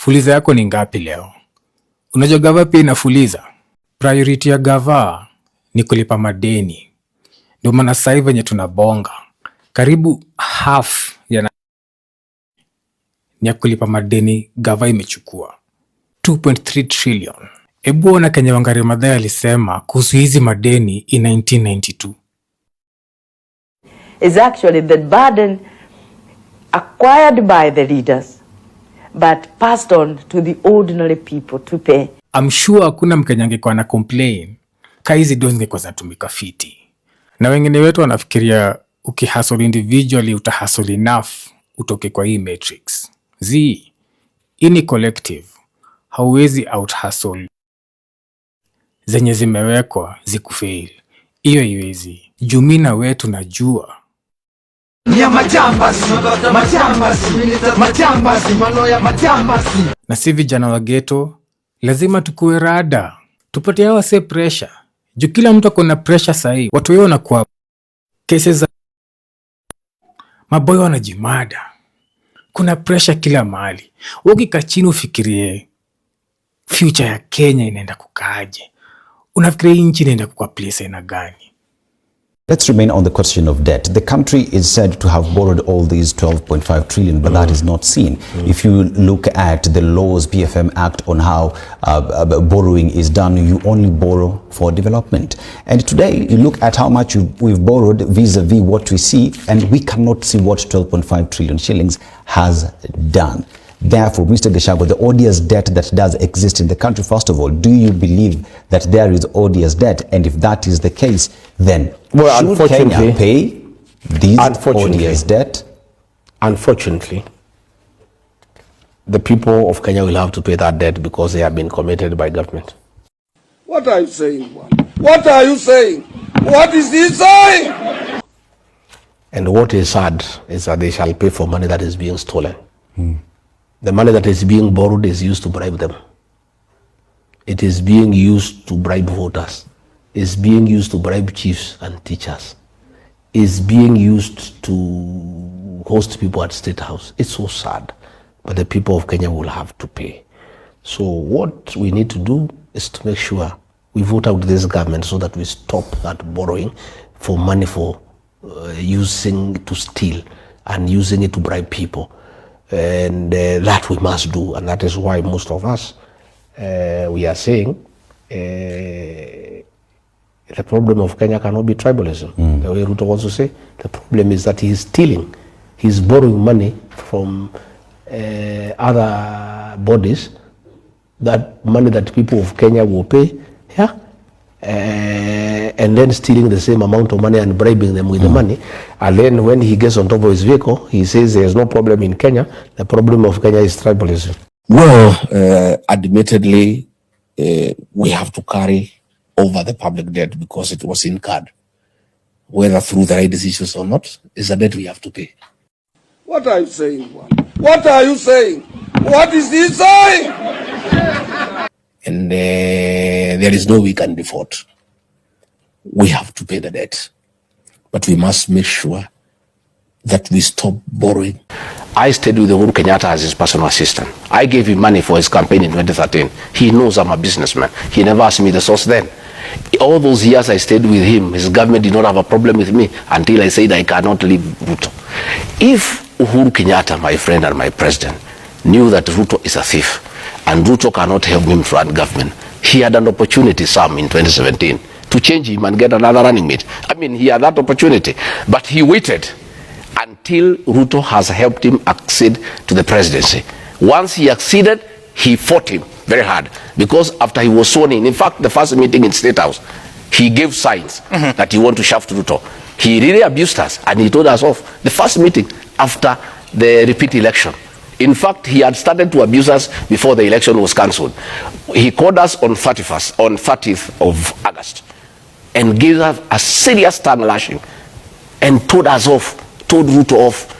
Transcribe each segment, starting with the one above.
Fuliza yako ni ngapi leo? Unajua gava pia inafuliza. Priority ya gava ni kulipa madeni. Ndio maana sasa hivi venye tunabonga, karibu half ya kulipa madeni gava imechukua 2.3 trillion. Ebu ona Kenya Wangari Maathai alisema kuhusu hizi madeni in 1992. Is actually the burden acquired by the leaders but passed on to the ordinary people to pay. I'm sure hakuna Mkenya angekuwa na complain hizi ndio zingekuwa zinatumika fiti. Na wengine wetu wanafikiria ukihustle individually utahustle enough utoke kwa hii matrix. Ini collective hauwezi out hustle zenye zimewekwa zikufail. Iyo iwezi. Jumina wetu najua na si vijana wa ghetto lazima tukue rada. Tupate hawa se pressure. Juu kila mtu akona pressure sahi. Watu wao wanakuwa cases za maboyo wanajimada. Kuna pressure kila mahali. Ukika chini ufikirie future ya Kenya inaenda kukaaje. Unafikiria nchi inaenda kuwa place ina gani? Let's remain on the question of debt. The country is said to have borrowed all these 12.5 trillion, but that is not seen. If you look at the laws, PFM Act on how borrowing is done, you only borrow for development. And today, you look at how much we've borrowed vis-a-vis what we see, and we cannot see what 12.5 trillion shillings has done. Therefore, Mr. Gachagua, the odious debt that does exist in the country, first of all, do you believe that there is odious debt? And if that is the case, then should Kenya pay this odious debt? Unfortunately, the people of Kenya will have to pay that debt because they have been committed by government. What are you saying? What are you saying? What is he saying? And what is sad is that they shall pay for money that is being stolen. The money that is being borrowed is used to bribe them. It is being used to bribe voters. It's being used to bribe chiefs and teachers. It's being used to host people at State House. It's so sad. But the people of Kenya will have to pay. So what we need to do is to make sure we vote out this government so that we stop that borrowing for money for using to steal and using it to bribe people. And that we must do, and that is why most of us we are saying the problem of Kenya cannot be tribalism. The way Ruto wants to say, the problem is that he is stealing, he's borrowing money from other bodies, that money that people of Kenya will pay, and then stealing the same amount of money and bribing them with the money. And then when he gets on top of his vehicle, he says there's no problem in Kenya. The problem of Kenya is tribalism. Well, admittedly, we have to carry over the public debt because it was incurred. Whether through the right decisions or not, is a debt we have to pay. What are you saying? What are you saying? What is he saying? And there is no we can default. We have to pay the debt. But we must make sure that we stop borrowing. I stayed with Uhuru Kenyatta as his personal assistant. I gave him money for his campaign in 2013. He knows I'm a businessman. He never asked me the source then. All those years I stayed with him, his government did not have a problem with me until I said I cannot leave Ruto. If Uhuru Kenyatta, my friend and my president, knew that Ruto is a thief and Ruto cannot help him to run government, he had an opportunity, Sam, in 2017 to change him and get another running mate. I mean, he had that opportunity, but he waited until Ruto has helped him accede to the presidency. Once he acceded, he fought him very hard because after he was sworn in fact, the first meeting in State House, he gave signs that he wanted to shaft Ruto. He really abused us and he told us off. The first meeting after the repeat election. In fact, he had started to abuse us before the election was cancelled. He called us on 30th of August and gave us a serious tongue lashing and told us off, told Ruto off.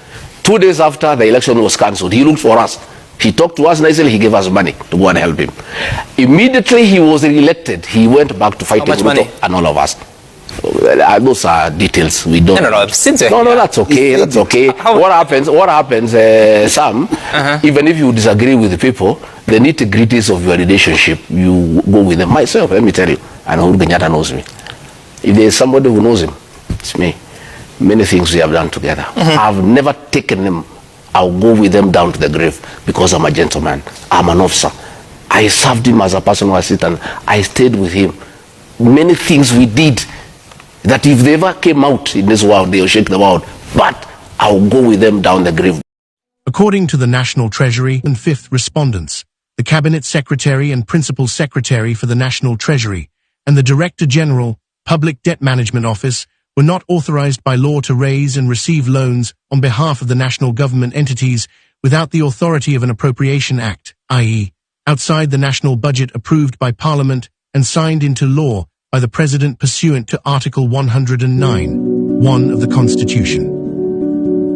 2 days after the election was cancelled, he looked for us. He talked to us nicely, he gave us money to go and help him. Immediately he was re-elected, he went back to fighting Ruto and all of us. Those are details we don't. No. Since no, that's okay. That's okay. What happens, Sam? Even if you disagree with the people, the nitty-gritties of your relationship, you go with them. Myself, let me tell you, and Uhuru Kenyatta knows me. If there is somebody who knows him, it's me. Many things we have done together. I've never taken him. I'll go with them down to the grave because I'm a gentleman. I'm an officer. I served him as a personal assistant. I stayed with him. Many things we did that if they ever came out in this world, they'll shake the world. But I'll go with them down the grave. According to the National Treasury and fifth respondents, the Cabinet Secretary and Principal Secretary for the National Treasury and the Director General, Public Debt Management Office, were not authorized by law to raise and receive loans on behalf of the national government entities without the authority of an Appropriation Act, i.e., outside the national budget approved by Parliament and signed into law by the President pursuant to Article 109(1) of the Constitution.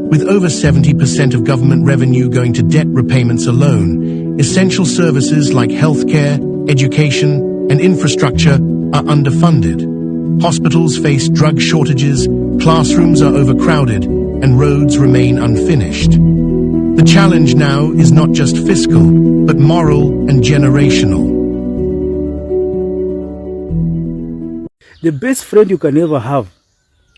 With over 70% of government revenue going to debt repayments alone, essential services like healthcare, education, and infrastructure are underfunded. Hospitals face drug shortages, classrooms are overcrowded, and roads remain unfinished. The challenge now is not just fiscal, but moral and generational. The best friend you can ever have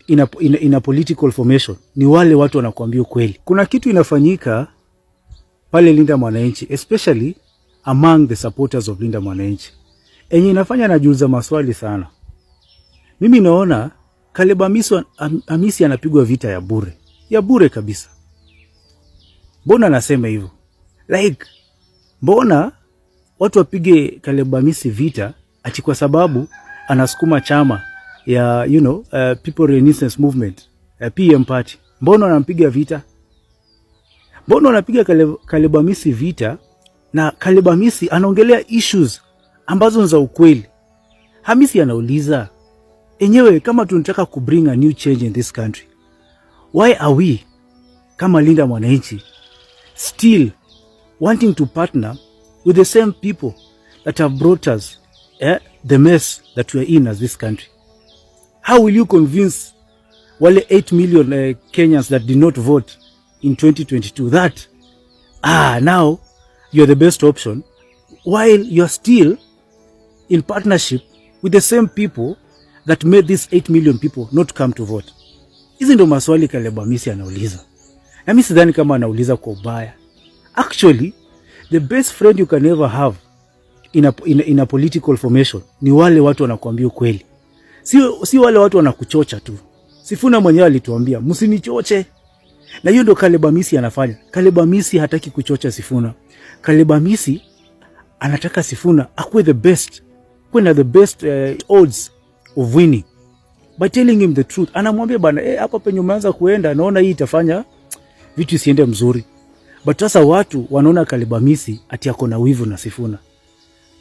in a political formation ni wale watu wanakuambia ukweli. Kuna kitu inafanyika pale Linda Mwananchi, especially among the supporters of Linda Mwananchi, enye inafanya najiuliza maswali sana. Mimi naona Caleb Amisi anapigwa vita ya bure kabisa. Mbona nasema hivyo? Like, mbona watu wapige Caleb Amisi vita ati kwa sababu anasukuma chama ya People Renaissance Movement, PM Party? Mbona wanampiga vita? Mbona wanapiga Caleb Amisi vita na Caleb Amisi anaongelea issues ambazo ni za ukweli? Hamisi anauliza, enyewe kama tunataka ku bring a new change in this country, why are we kama Linda Mwananchi still wanting to partner with the same people that have brought us the mess that we are in as this country? How will you convince wale 8 million Kenyans that did not vote in 2022 that now you're the best option, while you're still in partnership with the same people that made these 8 million people not come to vote? Hizi ndo maswali Caleb Amisi anauliza. Na mimi sidhani kama anauliza kwa ubaya. Actually, the best friend you can ever have in a political formation ni wale watu wanakuambia ukweli. Si wale watu wanakuchocha tu. Sifuna mwenyewe alituambia, msinichoche. Na hiyo ndo Caleb Amisi anafanya. Caleb Amisi hataki kuchocha Sifuna. Caleb Amisi anataka Sifuna akuwe the best. Kuwe the best odds of winning by telling him the truth. Anamwambia bana, hapa penye umeanza kuenda naona hii itafanya vitu isiende mzuri. But sasa watu wanaona Caleb Amisi ati yako na wivu na Sifuna.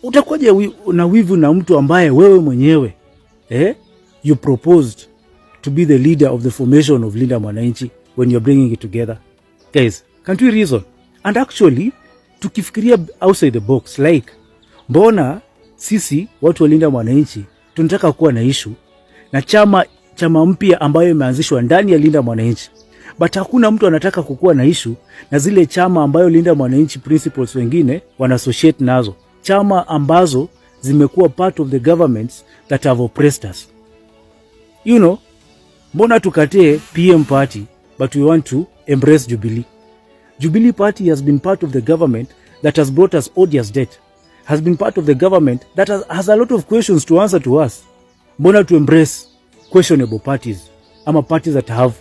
Utakuja na wivu na mtu ambaye wewe mwenyewe you proposed to be the leader of the formation of Linda Mwananchi when you're bringing it together? Guys, can't we reason? And actually, tukifikiria outside the box, like, mbona sisi watu wa Linda Mwananchi tunataka kuwa na issue na chama mpya ambayo imeanzishwa ndani ya Linda Mwananchi, but hakuna mtu anataka kukua na issue na zile chama ambayo Linda Mwananchi principles wengine wana associate nazo, chama ambazo zimekuwa part of the governments that have oppressed us. Mbona tukatee PM Party but we want to embrace Jubilee? Jubilee Party has been part of the government that has brought us odious debt, has been part of the government that has a lot of questions to answer to us. Mbona to embrace questionable parties, ama parties that have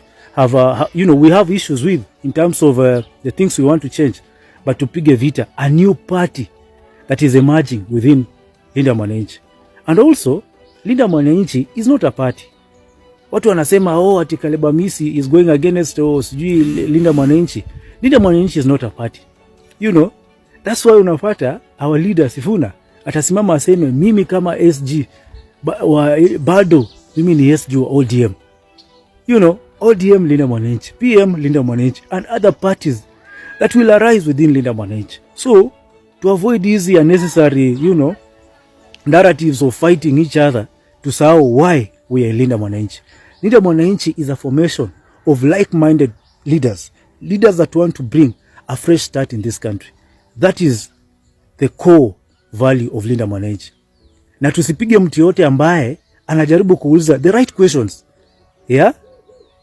we have issues with in terms of the things we want to change, but to pige vita a new party that is emerging within Linda Mwananchi? And also, Linda Mwananchi is not a party. Watu wanasema ati Caleb Amisi is going against sijui Linda Mwananchi. Linda Mwananchi is not a party. That's why unapata our leader Sifuna atasimama aseme mimi kama SG bado mimi ni SG wa ODM. ODM Linda Mwananchi, PM Linda Mwananchi, and other parties that will arise within Linda Mwananchi. So, to avoid these unnecessary, narratives of fighting each other, to say why we are Linda Mwananchi. Linda Mwananchi is a formation of like-minded leaders that want to bring a fresh start in this country. That is the core value of Linda Mwananchi. Na tusipige mtu yote ambaye anajaribu kuuliza the right questions. Yeah?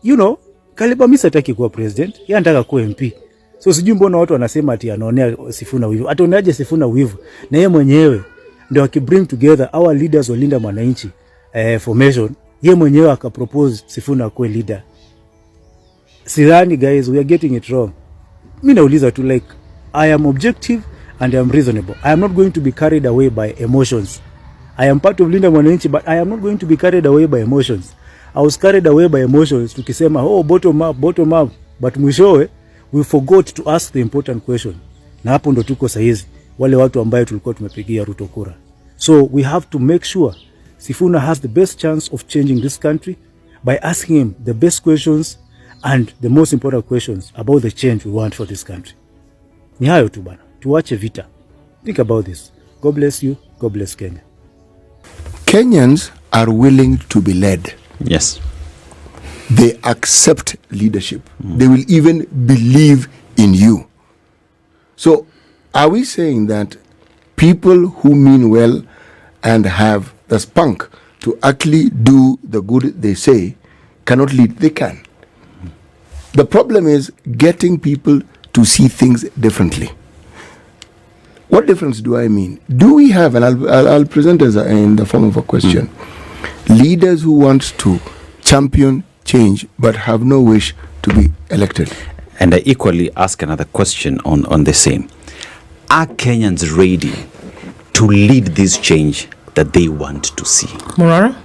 You know, Kaliba mimi sitaki kuwa president, yeye anataka kuwa MP. So sijui mbona watu wanasema ati anaonea Sifuna wivu. Ataoneaje Sifuna wivu? Na yeye mwenyewe ndio akibring together our leaders wa Linda Mwananchi formation, yeye mwenyewe akapropose Sifuna kuwa leader. Sidhani guys, we are getting it wrong. Mimi nauliza tu, like, I am objective and I am reasonable. I am not going to be carried away by emotions. I am part of Linda Mwananchi, but I am not going to be carried away by emotions. I was carried away by emotions tukisema bottom up, but mwishowe we forgot to ask the important question. Na hapo ndo tuko sahizi wale watu ambaye tulikuwa tumepigia Ruto kura. So we have to make sure Sifuna has the best chance of changing this country by asking him the best questions and the most important questions about the change we want for this country. Ni hayo tu bana. Tuache vita. Think about this. God bless you. God bless Kenya. Kenyans are willing to be led. Yes. They accept leadership. They will even believe in you. So, are we saying that people who mean well and have the spunk to actually do the good they say cannot lead? They can. The problem is getting people to see things differently. What difference do I mean? Do we have, and I'll present as in the form of a question, leaders who want to champion change but have no wish to be elected? And I equally ask another question on the same. Are Kenyans ready to lead this change that they want to see? Morara?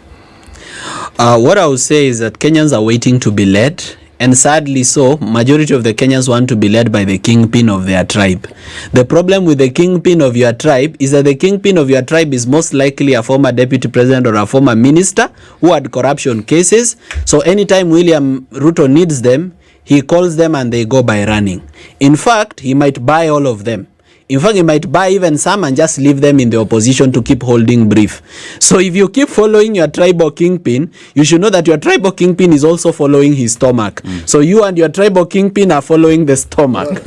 What I would say is that Kenyans are waiting to be led. And sadly so, majority of the Kenyans want to be led by the kingpin of their tribe. The problem with the kingpin of your tribe is that the kingpin of your tribe is most likely a former deputy president or a former minister who had corruption cases. So anytime William Ruto needs them, he calls them and they go by running. In fact, he might buy all of them. In fact, he might buy even some and just leave them in the opposition to keep holding brief. So if you keep following your tribal kingpin, you should know that your tribal kingpin is also following his stomach. So you and your tribal kingpin are following the stomach.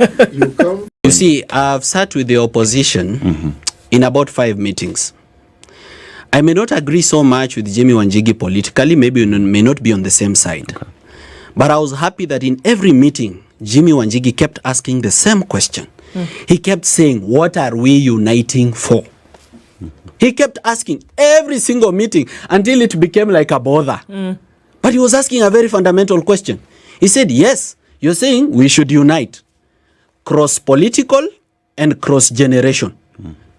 You see, I've sat with the opposition in about 5 meetings. I may not agree so much with Jimmy Wanjigi politically, maybe we may not be on the same side. Okay. But I was happy that in every meeting, Jimmy Wanjigi kept asking the same question. He kept saying, what are we uniting for? He kept asking every single meeting until it became like a bother. But he was asking a very fundamental question. He said, yes, you're saying we should unite. Cross-political and cross-generation.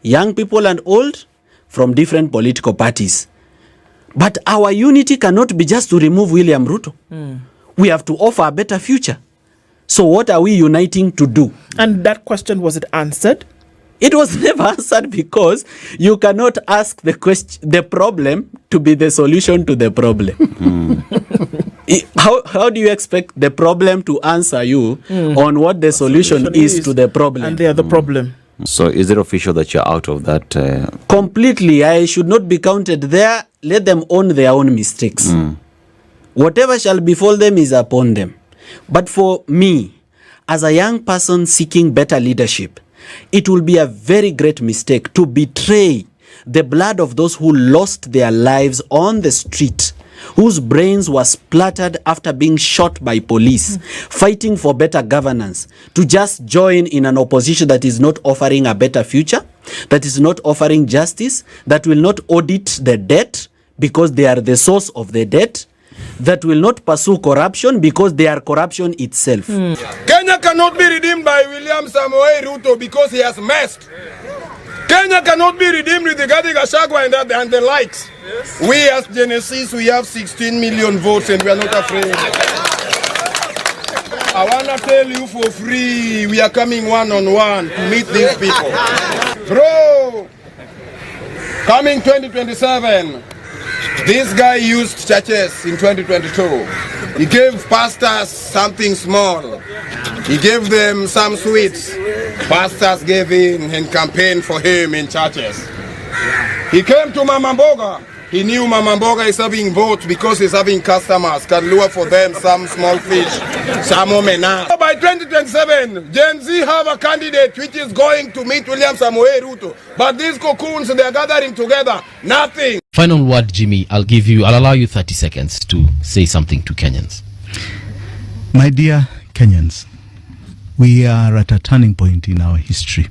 Young people and old from different political parties. But our unity cannot be just to remove William Ruto. We have to offer a better future. So what are we uniting to do? And that question, was it answered? It was never answered because you cannot ask the problem to be the solution to the problem. How do you expect the problem to answer you on what the solution is to the problem? And they are the problem. So is it official that you're out of that? Completely. I should not be counted there. Let them own their own mistakes. Whatever shall befall them is upon them. But for me, as a young person seeking better leadership, it will be a very great mistake to betray the blood of those who lost their lives on the street, whose brains were splattered after being shot by police, fighting for better governance, to just join in an opposition that is not offering a better future, that is not offering justice, that will not audit the debt because they are the source of the debt, that will not pursue corruption because they are corruption itself. Kenya cannot be redeemed by William Samoei Ruto because he has messed. Kenya cannot be redeemed with the Rigathi Gachagua and the likes. Yes. We as Genesis, we have 16 million votes and we are not afraid. I want to tell you for free, we are coming one-on-one to meet these people. Bro, coming 2027, this guy used churches in 2022. He gave pastors something small. He gave them some sweets. Pastors gave in and campaigned for him in churches. He came to Mama Mboga He knew Mama Mboga is having votes because he's having customers, can lure for them some small fish, some omena. By 2027, Gen Z have a candidate which is going to meet William Samoei Ruto. But these cocoons, they are gathering together, nothing. Final word, Jimmy, I'll allow you 30 seconds to say something to Kenyans. My dear Kenyans, we are at a turning point in our history.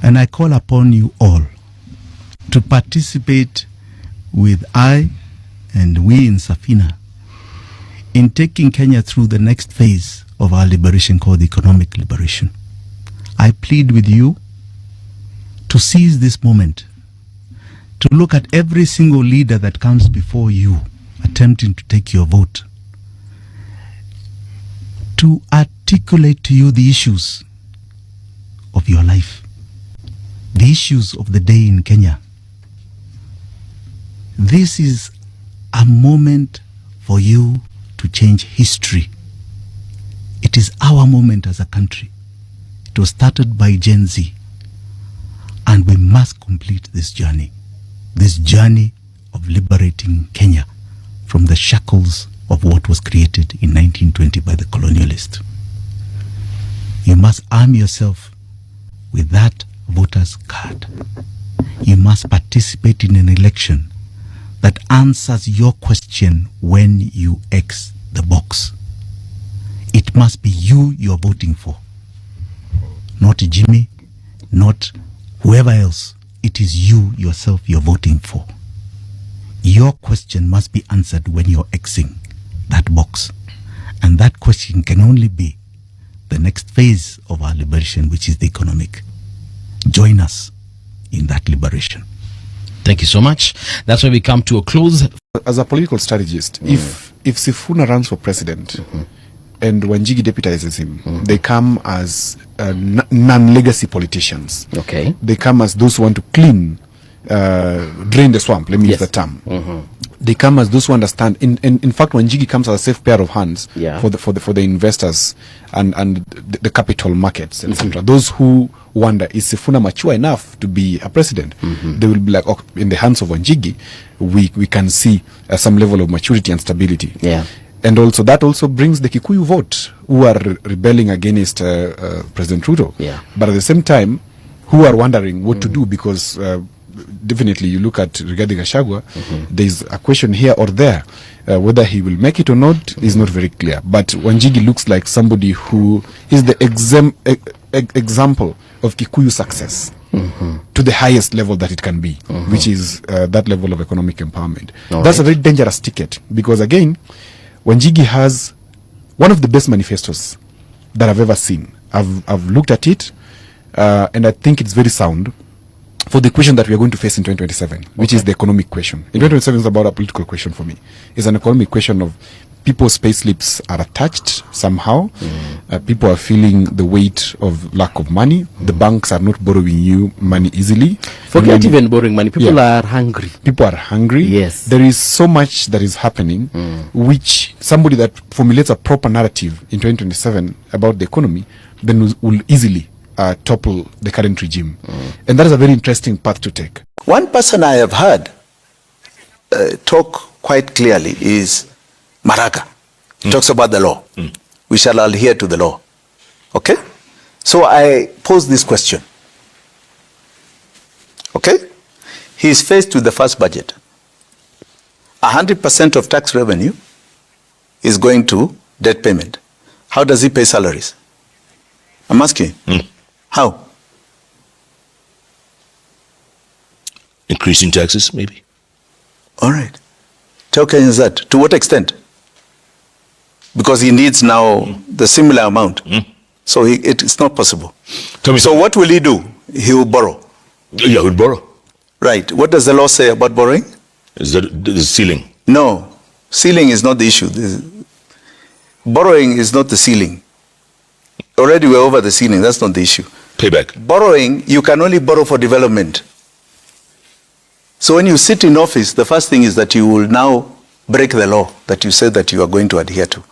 And I call upon you all to participate with I and we in Safina in taking Kenya through the next phase of our liberation called economic liberation. I plead with you to seize this moment, to look at every single leader that comes before you attempting to take your vote, to articulate to you the issues of your life, the issues of the day in Kenya. This is a moment for you to change history. It is our moment as a country. It was started by Gen Z, and we must complete this journey of liberating Kenya from the shackles of what was created in 1920 by the colonialist. You must arm yourself with that voter's card. You must participate in an election that answers your question when you X the box. It must be you you're voting for, not Jimmy, not whoever else. It is you yourself you're voting for. Your question must be answered when you're Xing that box. And that question can only be the next phase of our liberation, which is the economic. Join us in that liberation. Thank you so much. That's where we come to a close. As a political strategist, if Sifuna runs for president and Wanjigi deputizes him, they come as non-legacy politicians. Okay. They come as those who want to drain the swamp, let me use the term. They come as those who understand. In fact, Wanjigi comes as a safe pair of hands for the investors and the capital markets, etc. Those who wonder, is Sifuna mature enough to be a president? They will be like, oh, in the hands of Wanjigi, we can see some level of maturity and stability. And also that also brings the Kikuyu vote, who are rebelling against President Ruto. But at the same time, who are wondering what to do, because definitely you look at Rigathi Gachagua, there's a question here or there. Whether he will make it or not is not very clear. But Wanjigi looks like somebody who is the example of Kikuyu success to the highest level that it can be, which is that level of economic empowerment. That's a very dangerous ticket, because again, Wanjigi has one of the best manifestos that I've ever seen. I've looked at it, and I think it's very sound for the question that we are going to face in 2027, which is the economic question. In 2027 is about a political question for me. It's an economic question of people's pay slips are attached somehow. People are feeling the weight of lack of money. The banks are not borrowing you money easily. Forget even borrowing money. People are hungry. People are hungry. Yes. There is so much that is happening, which somebody that formulates a proper narrative in 2027 about the economy then will easily topple the current regime. And that is a very interesting path to take. One person I have heard talk quite clearly is Maraga. He talks about the law. We shall adhere to the law. Okay? So I pose this question. Okay? He is faced with the first budget. 100% of tax revenue is going to debt payment. How does he pay salaries? I'm asking. How? Increasing taxes, maybe. All right. Tell Kenyans that. To what extent? Because he needs now the similar amount. So it's not possible. So what will he do? He will borrow. Yeah, he will borrow. Right. What does the law say about borrowing? Is that the ceiling? No. Ceiling is not the issue. Borrowing is not the ceiling. Already we're over the ceiling. That's not the issue. Payback. Borrowing, you can only borrow for development. So when you sit in office, the first thing is that you will now break the law that you said that you are going to adhere to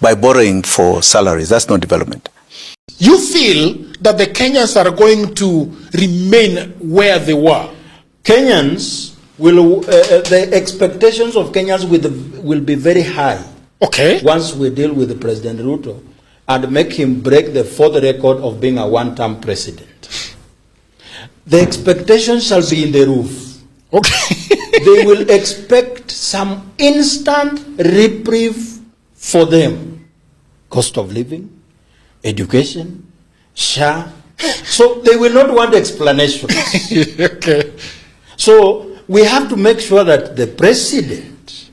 by borrowing for salaries. That's not development. You feel that the Kenyans are going to remain where they were. Kenyans the expectations of Kenyans will be very high. Okay. Once we deal with President Ruto and make him break the fourth record of being a one-term president. The expectations shall be in the roof. Okay. They will expect some instant reprieve for them. Cost of living, education, SHA. So they will not want explanations. Okay. So we have to make sure that the president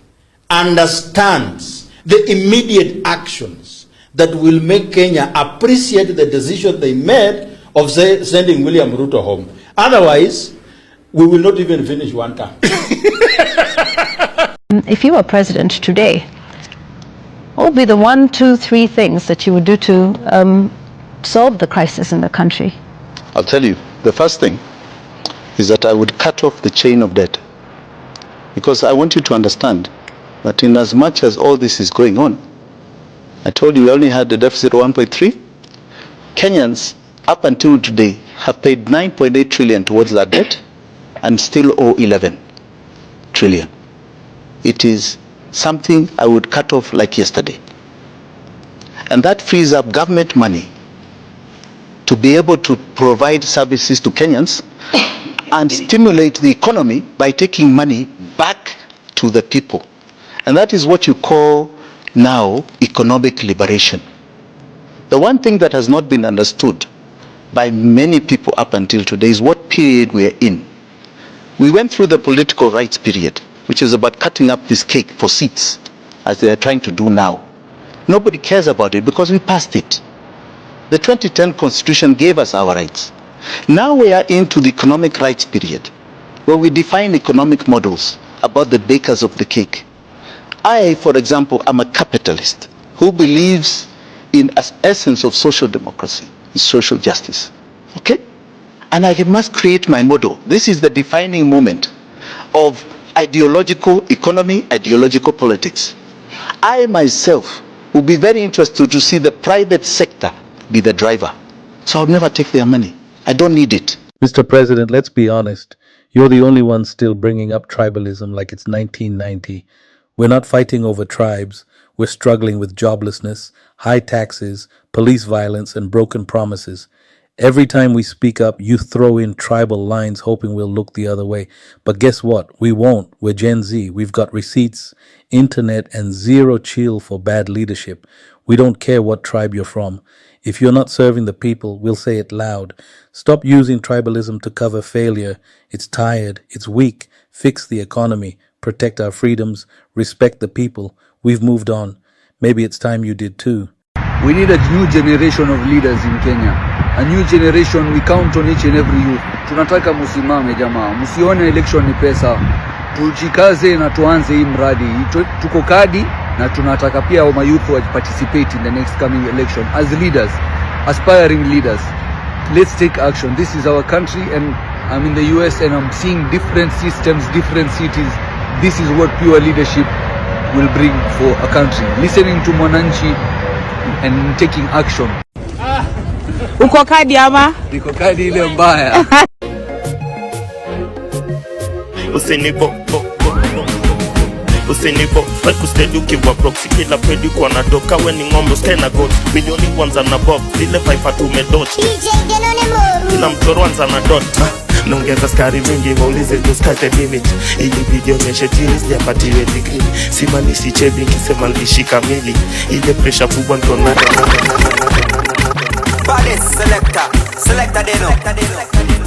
understands the immediate actions that will make Kenya appreciate the decision they made of sending William Ruto home. Otherwise, we will not even finish one term. If you were president today, what would be the 1, 2, 3 things that you would do to solve the crisis in the country? I'll tell you, the first thing is that I would cut off the chain of debt. Because I want you to understand that in as much as all this is going on, I told you we only had a deficit of 1.3. Kenyans, up until today, have paid 9.8 trillion towards that debt and still owe 11 trillion. It is something I would cut off like yesterday. And that frees up government money to be able to provide services to Kenyans and stimulate the economy by taking money back to the people. And that is what you call now economic liberation. The one thing that has not been understood by many people up until today is what period we are in. We went through the political rights period, which is about cutting up this cake for seats, as they are trying to do now. Nobody cares about it because we passed it. The 2010 Constitution gave us our rights. Now we are into the economic rights period, where we define economic models about the bakers of the cake. I, for example, am a capitalist who believes in the essence of social democracy, social justice. Okay? And I must create my model. This is the defining moment of ideological economy, ideological politics. I myself will be very interested to see the private sector be the driver. So I'll never take their money. I don't need it. Mr. President, let's be honest. You're the only one still bringing up tribalism like it's 1990. We're not fighting over tribes. We're struggling with joblessness, high taxes, police violence, and broken promises. Every time we speak up, you throw in tribal lines hoping we'll look the other way. But guess what? We won't. We're Gen Z. We've got receipts, internet, and zero chill for bad leadership. We don't care what tribe you're from. If you're not serving the people, we'll say it loud. Stop using tribalism to cover failure. It's tired. It's weak. Fix the economy. Protect our freedoms. Respect the people. We've moved on. Maybe it's time you did too. We need a new generation of leaders in Kenya. A new generation, we count on each and every youth. Tunataka musimame jamaa, musione election ni pesa. Tujikaze na tuanze hii mradi. Tuko kadi na tunataka pia wa youth wa participate in the next coming election as leaders, aspiring leaders. Let's take action. This is our country, and I'm in the US and I'm seeing different systems, different cities. This is what pure leadership will bring for a country. Listening to mwananchi and taking action. Uko kadi ama? Niko kadi ile mbaya. Usinibo like ustedi ukiwa proxy kila pedi kwa na doka we ni ngombo skena goat milioni kwanza na bob zile five tumedot kila mchoro anza na dot naongeza skari mingi waulize tuskate limit ili video nyeshe tiris yapatiwe degree simanishi chebi kisema ndishi kamili ile pressure kubwa ndo na selector deno